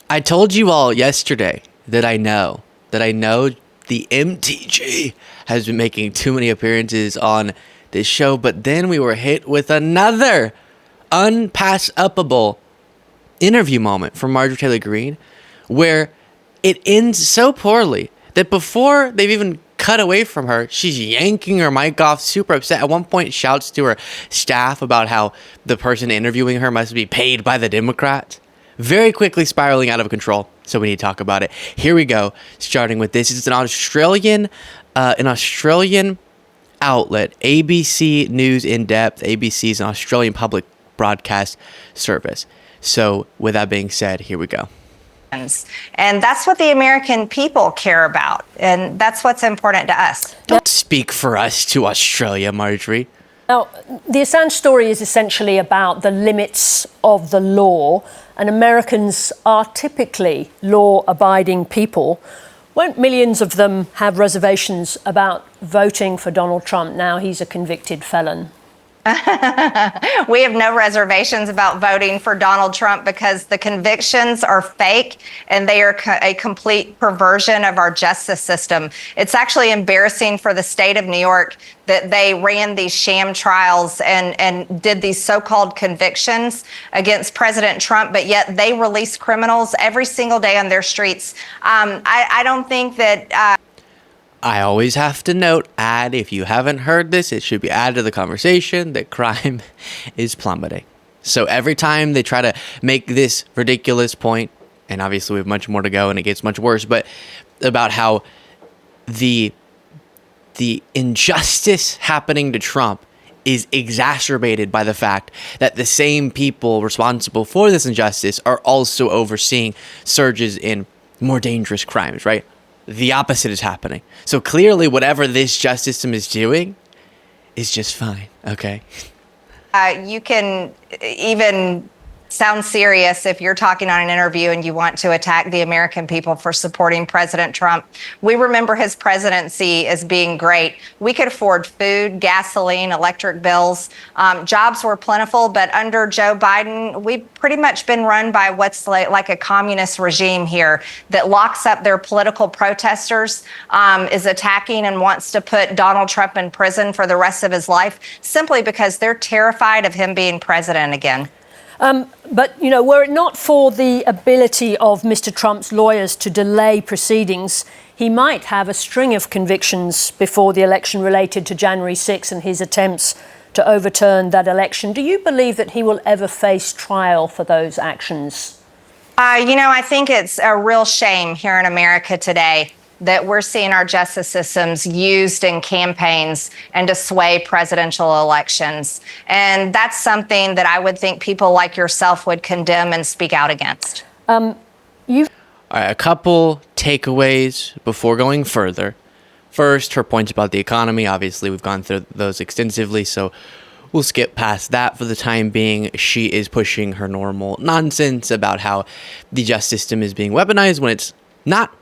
I told you all yesterday that I know the MTG has been making too many appearances on this show, but then we were hit with another unpass-upable interview moment from Marjorie Taylor Greene where it ends so poorly that before they've even cut away from her, she's yanking her mic off, super upset. At one point, shouts to her staff about how the person interviewing her must be paid by the Democrats. Very quickly spiraling out of control, so we need to talk about it. Here we go, starting with this. It's an Australian outlet, ABC News In Depth. ABC is an Australian public broadcast service. So with that being said, here we go. And that's what the American people care about. And that's what's important to us. Don't speak for us to Australia, Marjorie. Now, the Assange story is essentially about the limits of the law, and Americans are typically law-abiding people. Won't millions of them have reservations about voting for Donald Trump now he's a convicted felon? We have no reservations about voting for Donald Trump because the convictions are fake and they are a complete perversion of our justice system. It's actually embarrassing for the state of New York that they ran these sham trials and did these so-called convictions against President Trump, but yet they release criminals every single day on their streets. I don't think that... I always have to note, if you haven't heard this, it should be added to the conversation that crime is plummeting. So every time they try to make this ridiculous point, and obviously we have much more to go and it gets much worse, but about how the injustice happening to Trump is exacerbated by the fact that the same people responsible for this injustice are also overseeing surges in more dangerous crimes, right? The opposite is happening. So clearly whatever this justice system is doing is just fine, okay? You can even sound serious if you're talking on an interview and you want to attack the American people for supporting President Trump. We remember his presidency as being great. We could afford food, gasoline, electric bills. Jobs were plentiful, but under Joe Biden, we've pretty much been run by what's like a communist regime here that locks up their political protesters, is attacking and wants to put Donald Trump in prison for the rest of his life simply because they're terrified of him being president again. But, you know, were it not for the ability of Mr. Trump's lawyers to delay proceedings, he might have a string of convictions before the election related to January 6 and his attempts to overturn that election. Do you believe that he will ever face trial for those actions? I think it's a real shame here in America today that we're seeing our justice systems used in campaigns and to sway presidential elections. And that's something that I would think people like yourself would condemn and speak out against. All right, a couple takeaways before going further. First, her points about the economy. Obviously, we've gone through those extensively, so we'll skip past that for the time being. She is pushing her normal nonsense about how the justice system is being weaponized when it's not,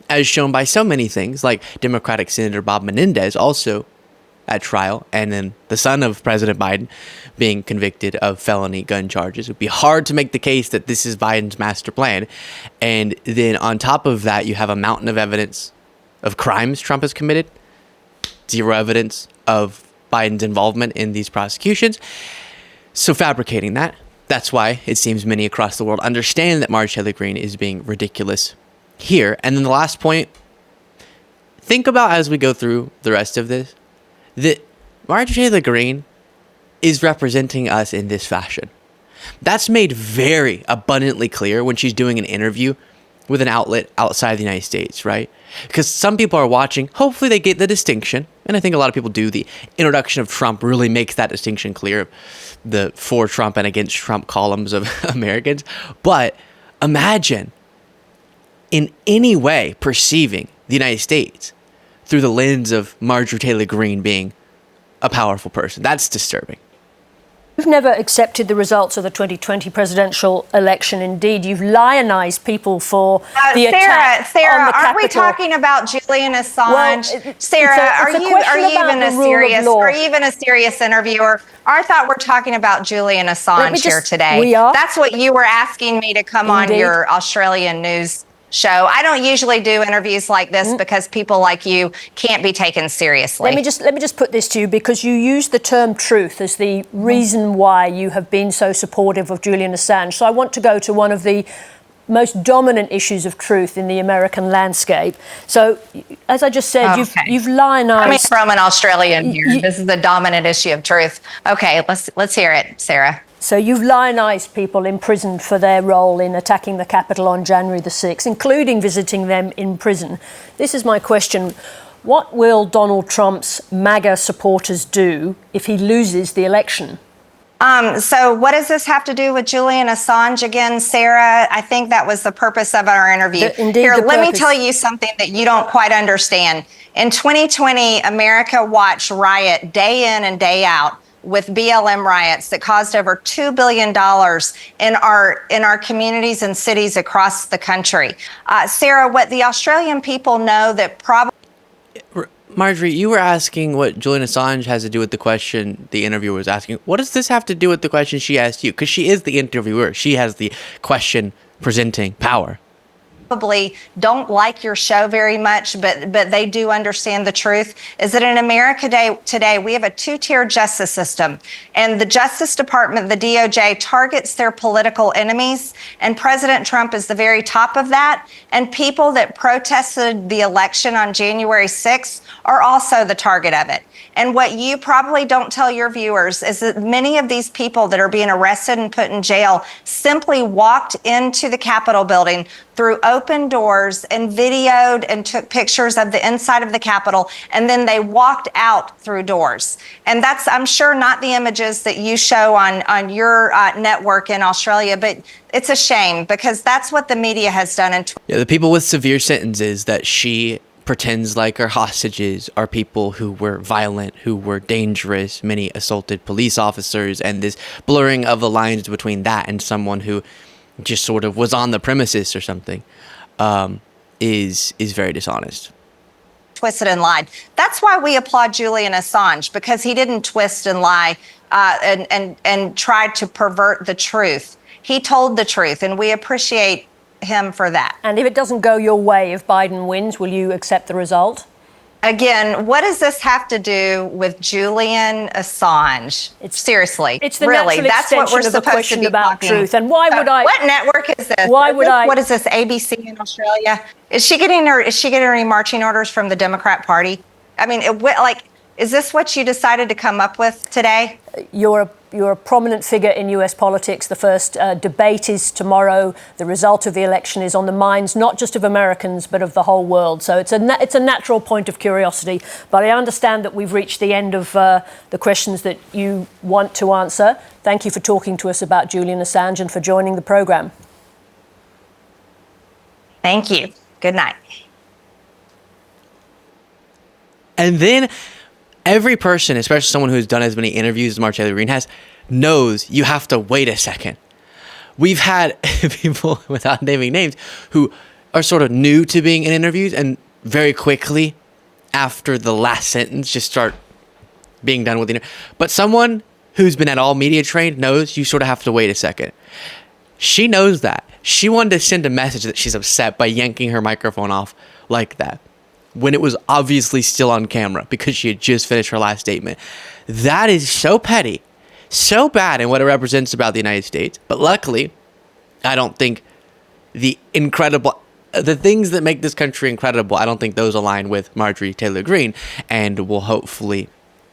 as shown by so many things, like Democratic Senator Bob Menendez also at trial, and then the son of President Biden being convicted of felony gun charges. It would be hard to make the case that this is Biden's master plan. And then on top of that, you have a mountain of evidence of crimes Trump has committed, zero evidence of Biden's involvement in these prosecutions. So fabricating that, that's why it seems many across the world understand that Marjorie Taylor Greene is being ridiculous here. And then the last point, think about as we go through the rest of this, that Marjorie Taylor Greene is representing us in this fashion. That's made very abundantly clear when she's doing an interview with an outlet outside the United States, right? Because some people are watching, hopefully they get the distinction, and I think a lot of people do. The introduction of Trump really makes that distinction clear, the for Trump and against Trump columns of Americans. But imagine in any way perceiving the United States through the lens of Marjorie Taylor Greene being a powerful person. That's disturbing. You've never accepted the results of the 2020 presidential election. Indeed, you've lionized people for the attack Sarah, on the aren't we Capitol. talking about Julian Assange? Well, Sarah, are you even a serious interviewer? I thought we're talking about Julian Assange here today. We are. That's what you were asking me to come on your Australian news show. I don't usually do interviews like this because people like you can't be taken seriously. Let me just put this to you, because you use the term truth as the reason why you have been so supportive of Julian Assange. So I want to go to one of the most dominant issues of truth in the American landscape. So, as I just said, you've lionized. Coming from an Australian here, this is the dominant issue of truth. Okay, let's hear it, Sarah. So you've lionized people imprisoned for their role in attacking the Capitol on January the 6th, including visiting them in prison. This is my question. What will Donald Trump's MAGA supporters do if he loses the election? So what does this have to do with Julian Assange again, Sarah? I think that was the purpose of our interview. Let me tell you something that you don't quite understand. In 2020, America watched riot day in and day out with BLM riots that caused over $2 billion in our communities and cities across the country. Sarah, what the Australian people know that probably... Marjorie, you were asking what Julian Assange has to do with the question the interviewer was asking. What does this have to do with the question she asked you? Because she is the interviewer. She has the question presenting power. Probably don't like your show very much, but they do understand the truth, is that in America today, we have a two-tier justice system. And the Justice Department, the DOJ, targets their political enemies. And President Trump is the very top of that. And people that protested the election on January 6th are also the target of it. And what you probably don't tell your viewers is that many of these people that are being arrested and put in jail simply walked into the Capitol building through open doors and videoed and took pictures of the inside of the Capitol, and then they walked out through doors. And that's, I'm sure, not the images that you show on your network in Australia, but it's a shame because that's what the media has done. The people with severe sentences that she pretends like are hostages are people who were violent, who were dangerous. Many assaulted police officers, and this blurring of the lines between that and someone who just sort of was on the premises or something is very dishonest. Twisted and lied. That's why we applaud Julian Assange, because he didn't twist and lie and tried to pervert the truth. He told the truth, and we appreciate him for that. And if it doesn't go your way, if Biden wins, will you accept the result? Again, what does this have to do with Julian Assange? Seriously, it's the really, natural that's what we're extension of the supposed to question be about talking. truth. And why would I? What network is this? What is this? ABC in Australia? Is she getting any marching orders from the Democrat Party? I mean, is this what you decided to come up with today? You're a prominent figure in US politics. The first debate is tomorrow. The result of the election is on the minds not just of Americans but of the whole world. So it's a natural point of curiosity. But I understand that we've reached the end of the questions that you want to answer. Thank you for talking to us about Julian Assange and for joining the program. Thank you. Good night. And then every person, especially someone who's done as many interviews as Marjorie Taylor Greene has, knows you have to wait a second. We've had people, without naming names, who are sort of new to being in interviews and very quickly, after the last sentence, just start being done with the interview. But someone who's been at all media trained knows you sort of have to wait a second. She knows that. She wanted to send a message that she's upset by yanking her microphone off like that, when it was obviously still on camera because she had just finished her last statement. That is so petty, so bad in what it represents about the United States. But luckily, I don't think the things that make this country incredible, I don't think those align with Marjorie Taylor Greene, and will hopefully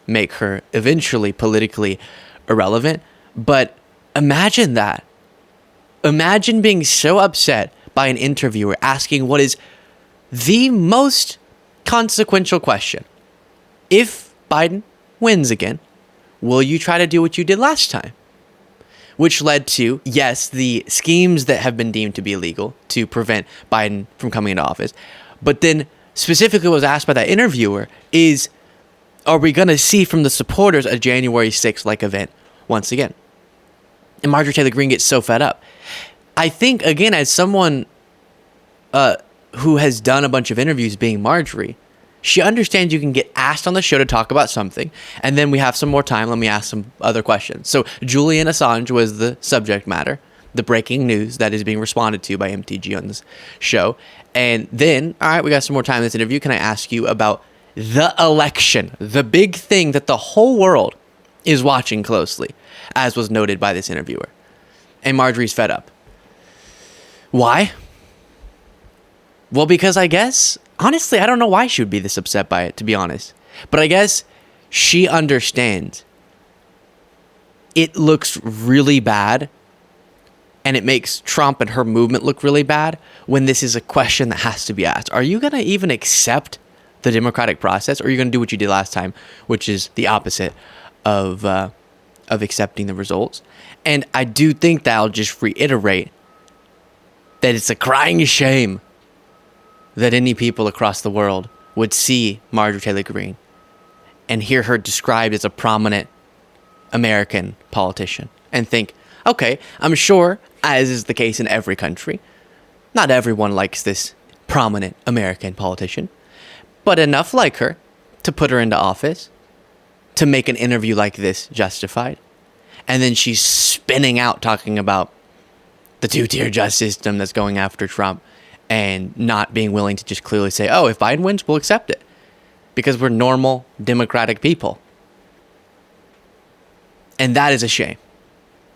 make her eventually politically irrelevant. But imagine that. Imagine being so upset by an interviewer asking what is the most consequential question. If Biden wins again, will you try to do what you did last time? Which led to, yes, the schemes that have been deemed to be illegal to prevent Biden from coming into office. But then specifically what was asked by that interviewer is, are we going to see from the supporters a January 6th like event once again. And Marjorie Taylor Greene gets so fed up. I think, again, as someone who has done a bunch of interviews being Marjorie, she understands you can get asked on the show to talk about something, and then we have some more time. Let me ask some other questions. So Julian Assange was the subject matter, the breaking news that is being responded to by MTG on this show. And then, all right, we got some more time in this interview. Can I ask you about the election, the big thing that the whole world is watching closely, as was noted by this interviewer? And Marjorie's fed up. Why? Well, because I guess, honestly, I don't know why she would be this upset by it, to be honest. But I guess she understands it looks really bad, and it makes Trump and her movement look really bad when this is a question that has to be asked. Are you going to even accept the democratic process, or are you going to do what you did last time, which is the opposite of accepting the results? And I do think that I'll just reiterate that it's a crying shame that any people across the world would see Marjorie Taylor Greene and hear her described as a prominent American politician and think, okay, I'm sure, as is the case in every country, not everyone likes this prominent American politician, but enough like her to put her into office, to make an interview like this justified. And then she's spinning out talking about the two-tier justice system that's going after Trump, and not being willing to just clearly say, oh, if Biden wins, we'll accept it. Because we're normal, democratic people. And that is a shame.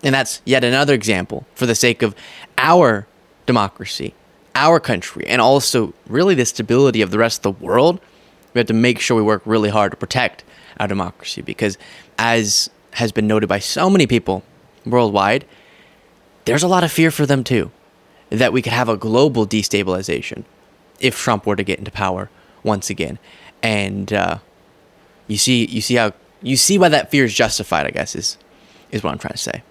And that's yet another example, for the sake of our democracy, our country, and also really the stability of the rest of the world, we have to make sure we work really hard to protect our democracy. Because as has been noted by so many people worldwide, there's a lot of fear for them too, that we could have a global destabilization if Trump were to get into power once again. And you see why that fear is justified, I guess, is what I'm trying to say.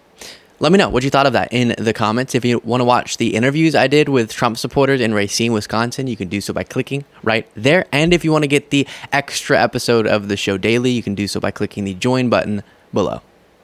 Let me know what you thought of that in the comments. If you want to watch the interviews I did with Trump supporters in Racine, Wisconsin, you can do so by clicking right there. And if you want to get the extra episode of the show daily, you can do so by clicking the join button below.